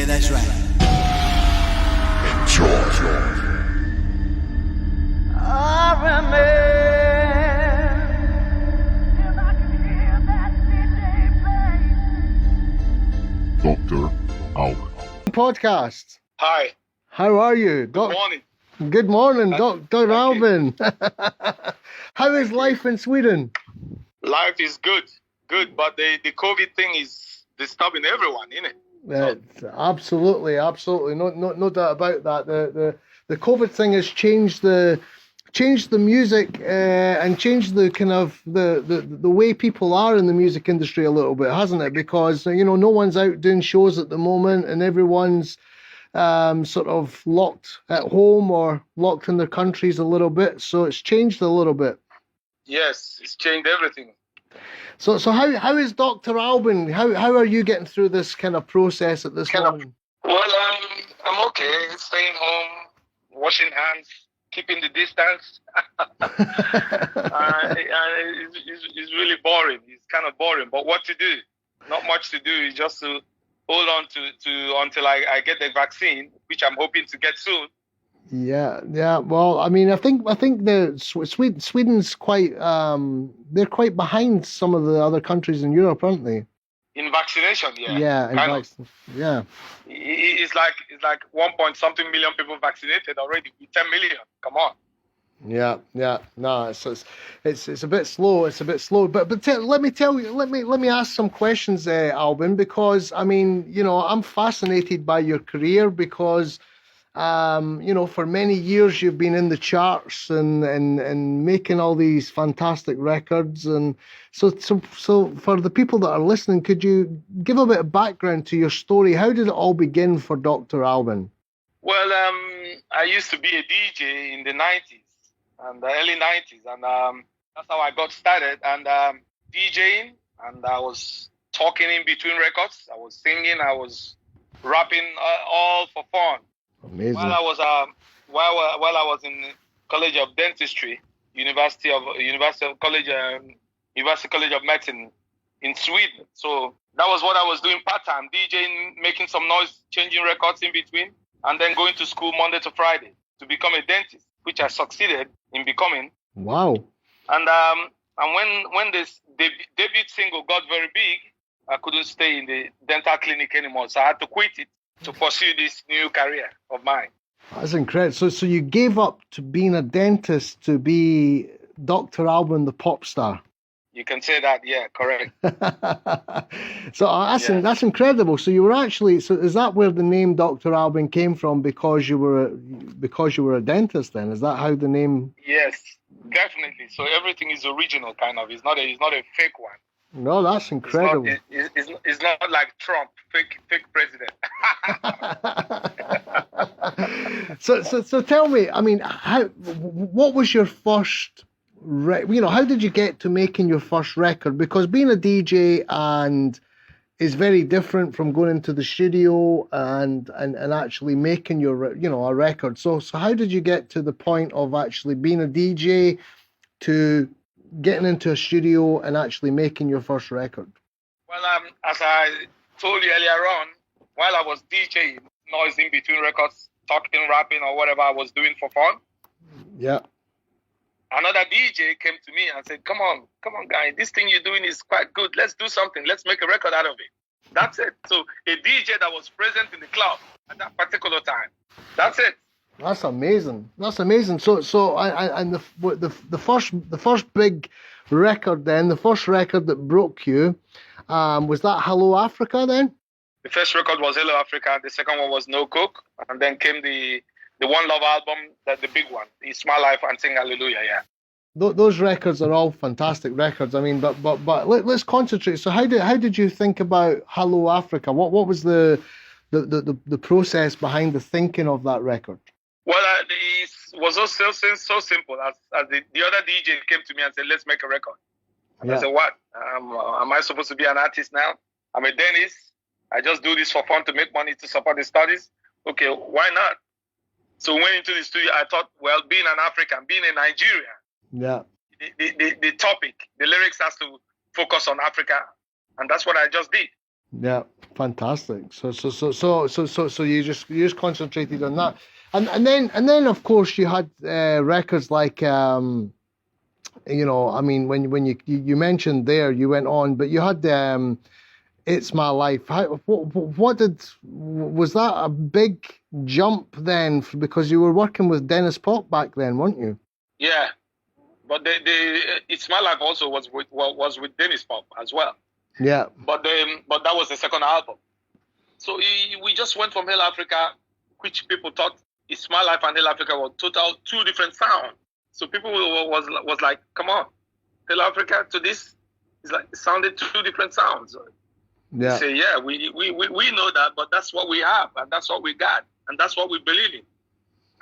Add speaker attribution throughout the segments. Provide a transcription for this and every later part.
Speaker 1: that's right.
Speaker 2: Enjoy. Dr. Alban.
Speaker 3: Podcast.
Speaker 4: Hi.
Speaker 3: How are you?
Speaker 4: Good morning.
Speaker 3: Good morning, Dr.
Speaker 4: thank
Speaker 3: Alban. How is life in Sweden?
Speaker 4: Life is good, but the COVID thing is disturbing everyone, isn't it?
Speaker 3: Absolutely. No doubt about that. The COVID thing has changed the music and changed the kind of the way people are in the music industry a little bit, hasn't it? Because no one's out doing shows at the moment, and everyone's sort of locked at home or locked in their countries a little bit. So it's changed a little bit.
Speaker 4: Yes, it's changed everything.
Speaker 3: So how is Dr. Alban? How are you getting through this kind of process at this moment?
Speaker 4: Well, I'm okay. Staying home, washing hands, keeping the distance. It's really boring. It's kind of boring. But what to do? Not much to do. It's just to hold on to until I get the vaccine, which I'm hoping to get soon.
Speaker 3: Yeah. Well, I mean, I think the Sweden's quite they're quite behind some of the other countries in Europe, aren't they?
Speaker 4: In vaccination, yeah.
Speaker 3: Yeah, yeah.
Speaker 4: It's like 1 million people vaccinated already. 10 million. Come on.
Speaker 3: Yeah. No, it's a bit slow. It's a bit slow. But let me ask some questions, Alban, because I mean, I'm fascinated by your career because. For many years you've been in the charts and making all these fantastic records, and so for the people that are listening, could you give a bit of background to your story? How did it all begin for Dr. Alban?
Speaker 4: Well, I used to be a DJ in the 90s and the early 90s, and that's how I got started, and DJing, and I was talking in between records. I was singing, I was rapping, all for fun.
Speaker 3: Amazing.
Speaker 4: While I was in College of Dentistry, University College of Medicine in Sweden. So that was what I was doing part-time, DJing, making some noise, changing records in between, and then going to school Monday to Friday to become a dentist, which I succeeded in becoming.
Speaker 3: Wow.
Speaker 4: And when this debut single got very big, I couldn't stay in the dental clinic anymore, so I had to quit it to pursue this new career of mine.
Speaker 3: That's incredible. So you gave up to being a dentist to be Dr. Alban, the pop star.
Speaker 4: You can say that, yeah, correct.
Speaker 3: So that's incredible. So you were actually, so is that where the name Dr. Alban came from? Because you were a dentist, then? Is that how the name?
Speaker 4: Yes, definitely. So everything is original, kind of. It's not a fake one.
Speaker 3: No, that's incredible.
Speaker 4: It's not like Trump, fake president.
Speaker 3: So tell me, I mean, what was your first, how did you get to making your first record? Because being a DJ is very different from going into the studio and actually making a record. So how did you get to the point of actually being a DJ to getting into a studio and actually making your first record?
Speaker 4: Well, as I told you earlier on, while I was DJing, noise in between records, talking, rapping, or whatever I was doing for fun.
Speaker 3: Yeah.
Speaker 4: Another DJ came to me and said, come on, guy, this thing you're doing is quite good. Let's do something. Let's make a record out of it. That's it. So a DJ that was present in the club at that particular time. That's it.
Speaker 3: That's amazing. So and the first big record then, the first record that broke you, was that Hello Africa then?
Speaker 4: The first record was Hello Africa. The second one was No Coke, and then came the One Love album, the big one, It's My Life and Sing Hallelujah. Yeah.
Speaker 3: Those records are all fantastic records. I mean, but let's concentrate. So how did you think about Hello Africa? What was the process behind the thinking of that record?
Speaker 4: Well, it was so simple as the other DJ came to me and said, let's make a record. And I said, what? Am I supposed to be an artist now? I'm a dentist. I just do this for fun to make money to support the studies. Okay, why not? So we went into the studio. I thought, well, being an African, being in Nigeria, the topic, the lyrics has to focus on Africa. And that's what I just did.
Speaker 3: Yeah, fantastic. So you just concentrated on that, and then of course you had records like I mean when you mentioned there you went on, but you had It's My Life. Was that a big jump then because you were working with Dennis Pop back then, weren't you?
Speaker 4: Yeah, but the It's My Life also was with Dennis Pop as well.
Speaker 3: Yeah.
Speaker 4: But that was the second album. So we just went from Hell Africa, which people thought It's My Life and Hell Africa were two different sounds. So people was like, come on, Hell Africa to this, it's like it sounded two different sounds.
Speaker 3: Yeah.
Speaker 4: Say, yeah, we know that, but that's what we have, and that's what we got, and that's what we believe in.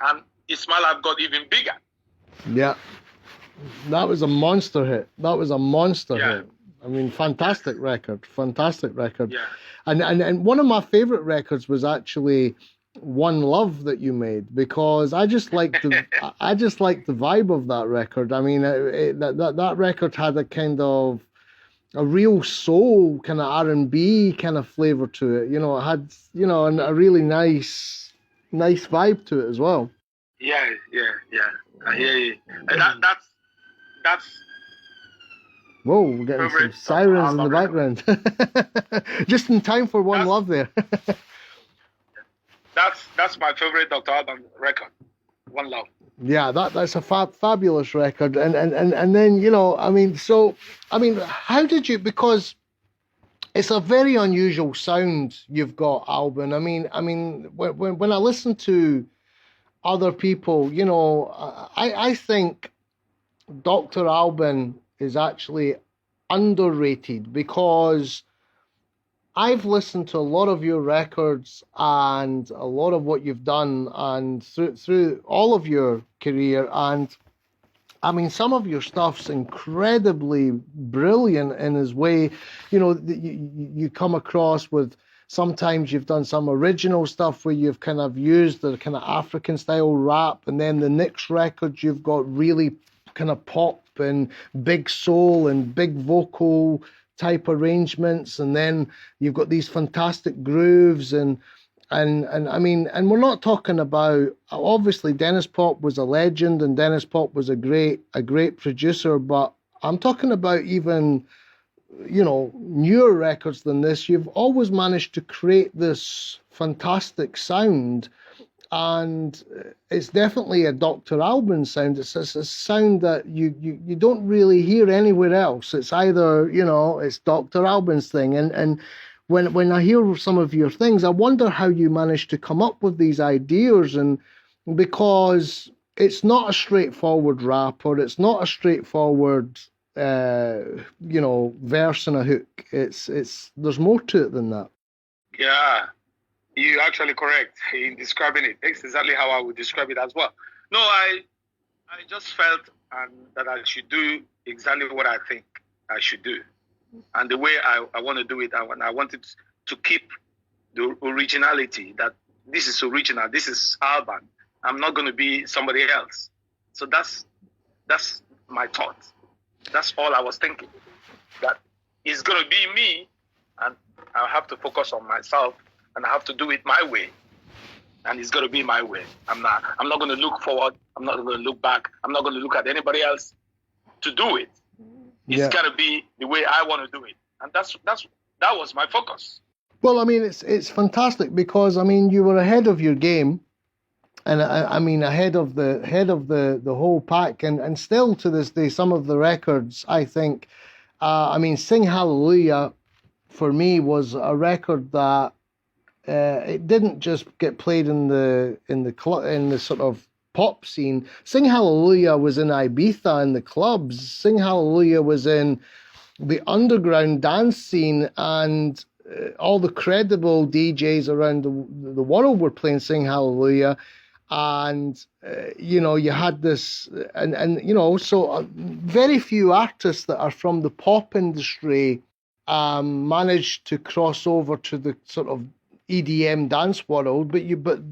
Speaker 4: And It's My Life got even bigger.
Speaker 3: Yeah. That was a monster hit. Hit. I mean, fantastic record.
Speaker 4: Yeah.
Speaker 3: And one of my favorite records was actually One Love that you made, because I just liked the vibe of that record. I mean, that record had a kind of a real soul kind of R&B kind of flavor to it. It had and a really nice vibe to it as well.
Speaker 4: Yeah. I hear you. And that's.
Speaker 3: Whoa, we're getting some sirens in the background. Just in time for One Love there.
Speaker 4: That's my favorite Dr. Alban record, One Love.
Speaker 3: Yeah, that's a fabulous record. And then, how did you, because it's a very unusual sound you've got, Alban. I mean, when I listen to other people, I think Dr. Alban is actually underrated, because I've listened to a lot of your records and a lot of what you've done and through all of your career, and I mean some of your stuff's incredibly brilliant in his way. You come across with, sometimes you've done some original stuff where you've kind of used the kind of African style rap, and then the next record you've got really kind of pop and big soul and big vocal type arrangements, and then you've got these fantastic grooves and I mean, and we're not talking about, obviously Dennis Pop was a legend and Dennis Pop was a great producer, but I'm talking about even newer records than this. You've always managed to create this fantastic sound, and it's definitely a Dr. Alban sound. It's a sound that you don't really hear anywhere else. It's either, it's Dr. Alban's thing. And when I hear some of your things, I wonder how you managed to come up with these ideas, and because it's not a straightforward rap, or it's not a straightforward verse and a hook. There's more to it than that.
Speaker 4: Yeah. You're actually correct in describing it. It's exactly how I would describe it as well. No, I just felt that I should do exactly what I think I should do. And the way I want to do it, I wanted to keep the originality, that this is original, this is Alban. I'm not going to be somebody else. So that's my thought. That's all I was thinking. That it's going to be me, and I have to focus on myself. And I have to do it my way, and it's going to be my way. I'm not going to look forward. I'm not going to look back. I'm not going to look at anybody else to do it. It's got to be the way I want to do it, and that was my focus.
Speaker 3: Well, I mean, it's fantastic, because I mean you were ahead of your game, and I mean ahead of the whole pack, and still to this day, some of the records, I think, I mean, Sing Hallelujah for me was a record that. It didn't just get played in the sort of pop scene. Sing Hallelujah was in Ibiza in the clubs. Sing Hallelujah was in the underground dance scene, and all the credible DJs around the world were playing Sing Hallelujah. And you had this, and so very few artists that are from the pop industry managed to cross over to the sort of EDM dance world, but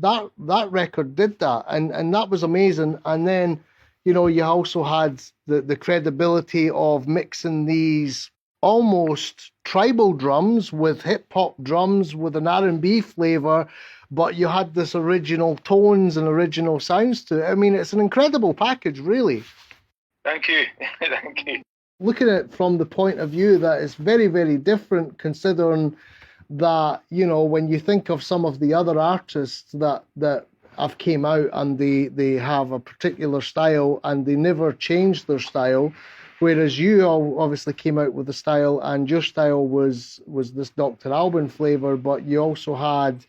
Speaker 3: that record did that, and that was amazing. And then you also had the credibility of mixing these almost tribal drums with hip hop drums with an R&B flavor, but you had this original tones and original sounds to it. I mean, it's an incredible package, really.
Speaker 4: Thank you. Thank you.
Speaker 3: Looking at it from the point of view that it's very, very different, considering that, you know, when you think of some of the other artists that have came out and they have a particular style and they never changed their style, whereas you all obviously came out with a style and your style was this Dr. Alban flavor, but you also had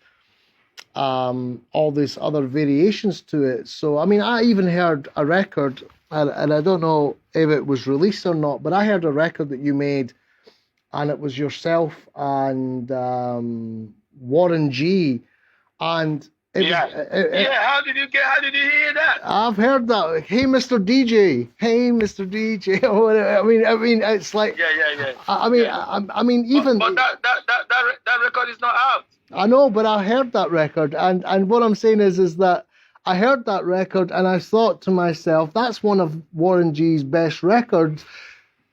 Speaker 3: all these other variations to it. So, I mean, I even heard a record, and I don't know if it was released or not, but I heard a record that you made, and it was yourself and Warren G. And
Speaker 4: How did you hear that?
Speaker 3: I've heard that. Hey, Mr. DJ. Hey, Mr. DJ. I mean, it's like.
Speaker 4: Yeah.
Speaker 3: I mean, even.
Speaker 4: But that record is not out.
Speaker 3: I know, but I heard that record, and what I'm saying is that I heard that record, and I thought to myself, that's one of Warren G's best records,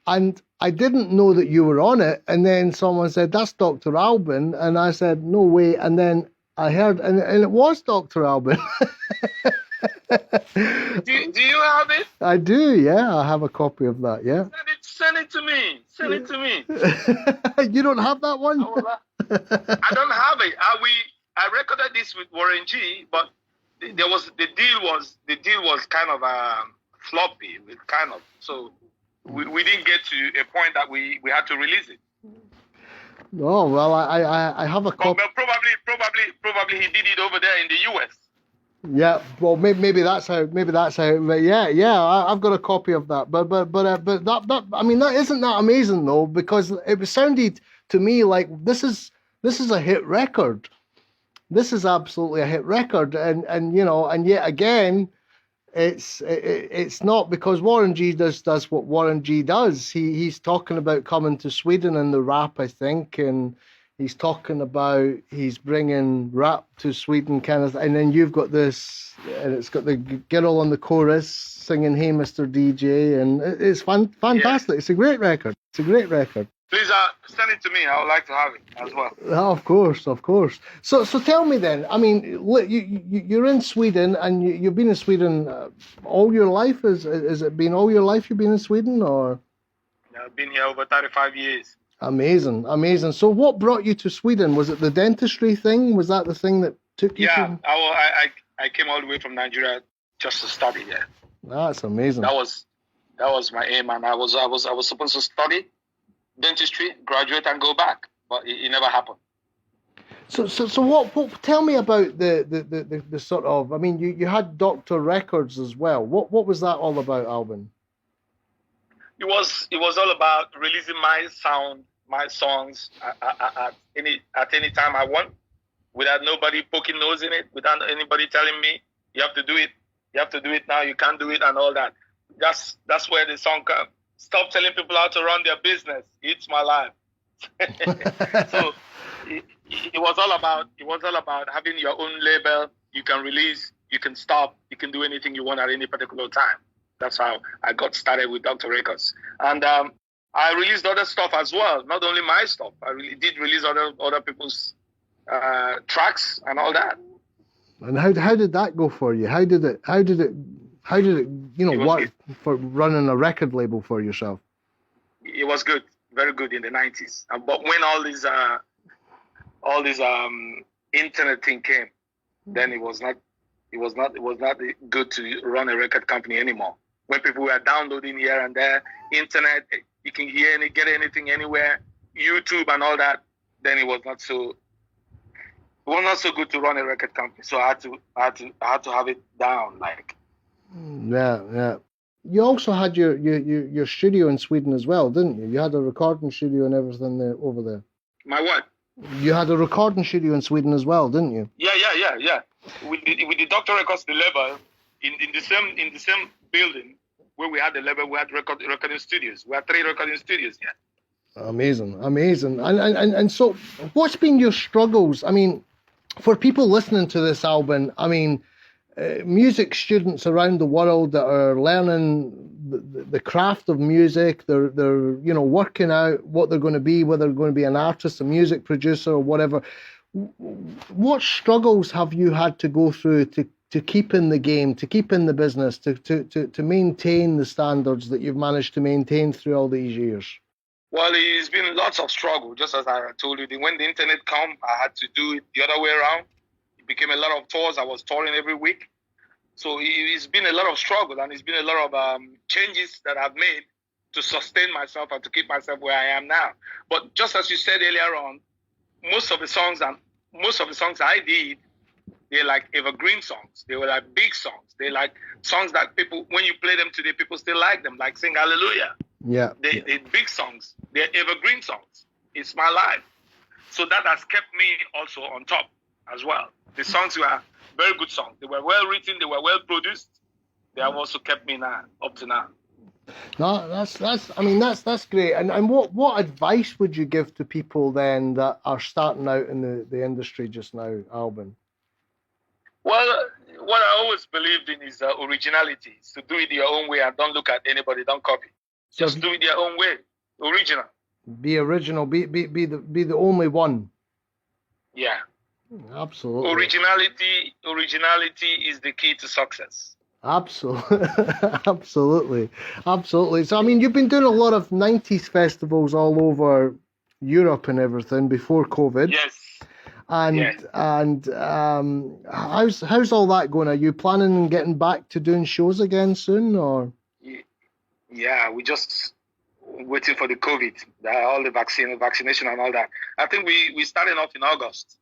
Speaker 3: and I didn't know that you were on it. And then someone said, that's Dr. Alban, and I said, no way. And then I heard, and it was Dr. Alban.
Speaker 4: Do you have it?
Speaker 3: I do, yeah. I have a copy of that, yeah.
Speaker 4: Send it to me. Send it to me.
Speaker 3: You don't have that one?
Speaker 4: I don't have it. I recorded this with Warren G, but the deal was kind of floppy, so we didn't get to a point that we had to release it.
Speaker 3: Oh well, I have a copy.
Speaker 4: But probably he did it over there in the US.
Speaker 3: Yeah, well, maybe that's how. But yeah, I've got a copy of that. But that I mean, that isn't that amazing though, because it sounded to me like this is a hit record. This is absolutely a hit record, and you know, and yet again, it's not, because Warren G does what Warren G does. He's talking about coming to Sweden in the rap, I think, and he's talking about he's bringing rap to Sweden, kind of, and then you've got this, and it's got the girl on the chorus singing "Hey, Mr. DJ," and it's fantastic. Yeah. It's a great record.
Speaker 4: Please send it to me. I would like to have it as well.
Speaker 3: Oh, of course. So tell me then. I mean, you're in Sweden, and you've been in Sweden all your life. Has it been all your life you've been in Sweden, or?
Speaker 4: Yeah, I've been here over 35 years.
Speaker 3: Amazing. So what brought you to Sweden? Was it the dentistry thing? Was that the thing that took you?
Speaker 4: Yeah, I came all the way from Nigeria just to study there.
Speaker 3: That's amazing.
Speaker 4: That was my aim, and I was supposed to study dentistry, graduate, and go back, but it never happened.
Speaker 3: So what? Tell me about the sort of. I mean, you had Doctor Records as well. What was that all about, Alban?
Speaker 4: It was all about releasing my sound, my songs at any time I want, without nobody poking nose in it, without anybody telling me you have to do it now, you can't do it, and all that. That's where the song comes. Stop telling people how to run their business. It's my life. So it was all about having your own label. You can release, you can stop, you can do anything you want at any particular time. That's how I got started with Dr. Records. And I released other stuff as well, not only my stuff. I really did release other people's tracks and all that.
Speaker 3: And how did that go for you? How did it work for running a record label for yourself?
Speaker 4: It was good, very good in the 90s. But when all these internet thing came, then it was not good to run a record company anymore. When people were downloading here and there, internet, you can get anything anywhere, YouTube and all that, then it was not so good to run a record company. So I had to have it down, like.
Speaker 3: Yeah. You also had your studio in Sweden as well, didn't you? You had a recording studio and everything there over there.
Speaker 4: My what?
Speaker 3: You had a recording studio in Sweden as well, didn't you?
Speaker 4: Yeah. With the Dr. Records, the label, in the same building where we had the label, we had recording studios. We had 3 recording studios. Yeah.
Speaker 3: Amazing. And so, what's been your struggles? I mean, for people listening to this album, I mean, music students around the world that are learning the craft of music. They're working out what they're going to be, whether they're going to be an artist, a music producer, or whatever. What struggles have you had to go through to keep in the game, to keep in the business, to maintain the standards that you've managed to maintain through all these years?
Speaker 4: Well, it's been lots of struggle. Just as I told you, when the internet came, I had to do it the other way around. It became a lot of tours. I was touring every week. So it's been a lot of struggle, and it's been a lot of changes that I've made to sustain myself and to keep myself where I am now. But just as you said earlier on, most of the songs I did, they're like evergreen songs. They were like big songs. They're like songs that people, when you play them today, people still like them, like Sing Hallelujah.
Speaker 3: Yeah.
Speaker 4: They're big songs. They're evergreen songs. It's my life. So that has kept me also on top as well. The songs were very good songs. They were well written. They were well produced. They have also kept me now, up to now.
Speaker 3: No, that's great. And what advice would you give to people then that are starting out in the industry just now, Albin?
Speaker 4: Well, what I always believed in is originality. So do it your own way and don't look at anybody. Don't copy. Just do it your own way. Original.
Speaker 3: Be original. Be the only one.
Speaker 4: Yeah.
Speaker 3: Absolutely.
Speaker 4: Originality is the key to success.
Speaker 3: Absolutely. Absolutely. So, I mean, you've been doing a lot of 90s festivals all over Europe and everything before COVID.
Speaker 4: Yes.
Speaker 3: And how's all that going? Are you planning on getting back to doing shows again soon, or?
Speaker 4: Yeah, we just waiting for the COVID, all the vaccination and all that. I think we starting off in August.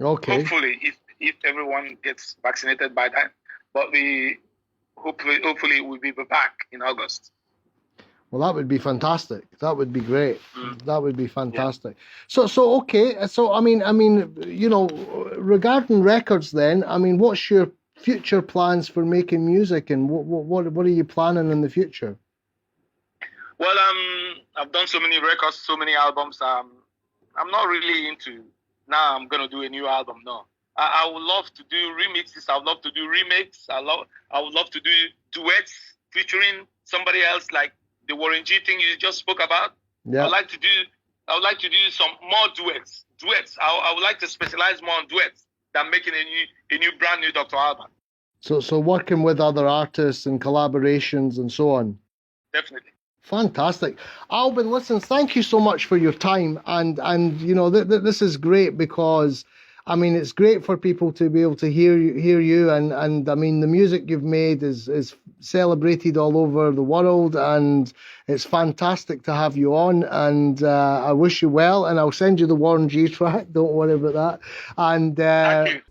Speaker 3: Okay.
Speaker 4: Hopefully, if everyone gets vaccinated by then, but we hopefully we'll be back in August.
Speaker 3: Well, that would be fantastic. That would be great. That would be fantastic.
Speaker 4: Yeah.
Speaker 3: So okay. So I mean, regarding records, then, I mean, what's your future plans for making music, and what are you planning in the future?
Speaker 4: Well, I've done so many records, so many albums. I'm not really into now. I'm gonna do a new album. No, I would love to do remixes. I would love to do remakes. I would love to do duets featuring somebody else, like the Warren G thing you just spoke about.
Speaker 3: Yeah.
Speaker 4: I would like to do some more duets. I would like to specialize more on duets than making a new brand new Dr. Alban.
Speaker 3: So working with other artists and collaborations and so on.
Speaker 4: Definitely.
Speaker 3: Fantastic. Albin, listen, thank you so much for your time. And this is great because, I mean, it's great for people to be able to hear you. And I mean, the music you've made is celebrated all over the world. And it's fantastic to have you on. And I wish you well. And I'll send you the Warren G track. Don't worry about that. And
Speaker 4: Thank you.